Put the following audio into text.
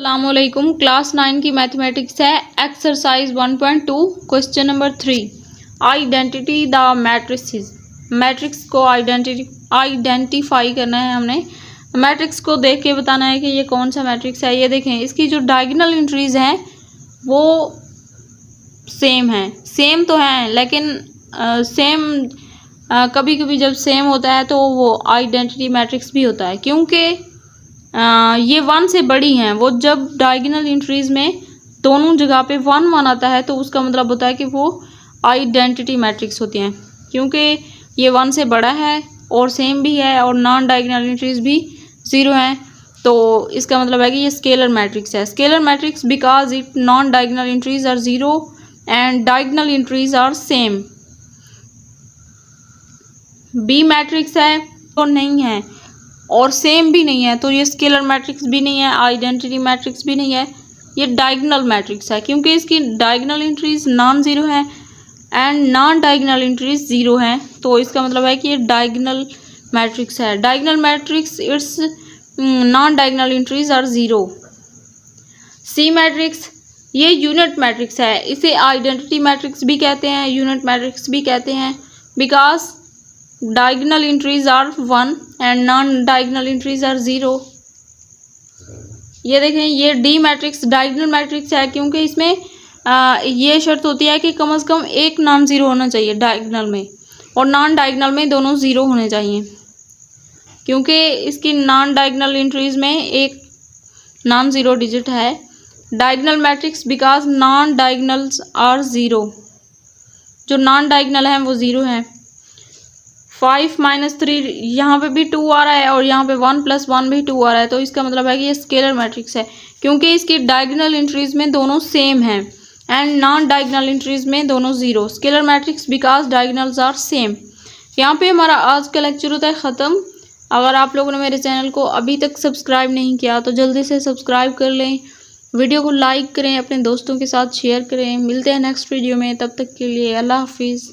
अस्सलामुअलैकुम। क्लास 9 की मैथमेटिक्स है। Exercise 1.2 question number 3। Identity the matrices. Matrix को आइडेंटिफाई करना है हमने। मैट्रिक्स को देख के बताना है कि ये कौन सा मैट्रिक्स है। ये देखें, इसकी जो डायगोनल एंट्रीज हैं वो सेम हैं। सेम तो हैं लेकिन कभी कभी जब सेम होता है तो वो आइडेंटिटी मैट्रिक्स भी होता है, क्योंकि ये 1 से बड़ी हैं। वो जब डायगोनल एंट्रीज में दोनों जगह पे 1 1 आता है तो उसका मतलब होता है कि वो आइडेंटिटी मैट्रिक्स होती हैं, क्योंकि ये 1 से बड़ा है और सेम भी है और नॉन डायगोनल एंट्रीज भी 0 हैं। तो इसका मतलब है कि ये स्केलर मैट्रिक्स है। Scalar matrix because it non diagonal entries are 0 and diagonal entries are same. B matrix है तो नहीं है और सेम भी नहीं है, तो ये स्केलर मैट्रिक्स भी नहीं है, आइडेंटिटी मैट्रिक्स भी नहीं है, ये डायगोनल मैट्रिक्स है, क्योंकि इसकी डायगोनल एंट्रीज नॉन ज़ीरो है एंड नॉन डायगोनल एंट्रीज 0 हैं। तो इसका मतलब है कि ये डायगोनल मैट्रिक्स है। Diagonal matrix its non diagonal entries are 0। C matrix ये यूनिट मैट्रिक्स है। इसे आइडेंटिटी मैट्रिक्स भी कहते हैं, यूनिट मैट्रिक्स भी कहते हैं, because diagonal entries are 1 and non diagonal entries are 0। ये देखें, ये डी मैट्रिक्स डायगोनल मैट्रिक्स है, क्योंकि इसमें ये शर्त होती है कि कम से कम एक नॉन ज़ीरो होना चाहिए डायगोनल में, और नॉन डायगोनल में दोनों 0 होने चाहिए, क्योंकि इसकी नॉन डायगोनल एंट्रीज में एक नॉन ज़ीरो डिजिट है। Diagonal matrix because non diagonals are 0, जो नॉन डायगोनल है वो 0 है। 5 - 3 यहाँ पे भी 2 आ रहा है और यहाँ पे 1 + 1 भी 2 आ रहा है, तो इसका मतलब है कि ये स्केलर मैट्रिक्स है, क्योंकि इसकी डायगोनल एंट्रीज में दोनों सेम हैं एंड नॉन डायगोनल एंट्रीज में दोनों 0। Scalar matrix because diagonals are same. यहाँ पे हमारा आज का लेक्चर होता है ख़त्म। अगर आप लोगों ने मेरे चैनल को अभी तक सब्सक्राइब नहीं किया तो जल्दी से सब्सक्राइब कर लें, वीडियो को लाइक करें, अपने दोस्तों के साथ शेयर करें। मिलते हैं नेक्स्ट वीडियो में, तब तक के लिए अल्लाह हाफिज़।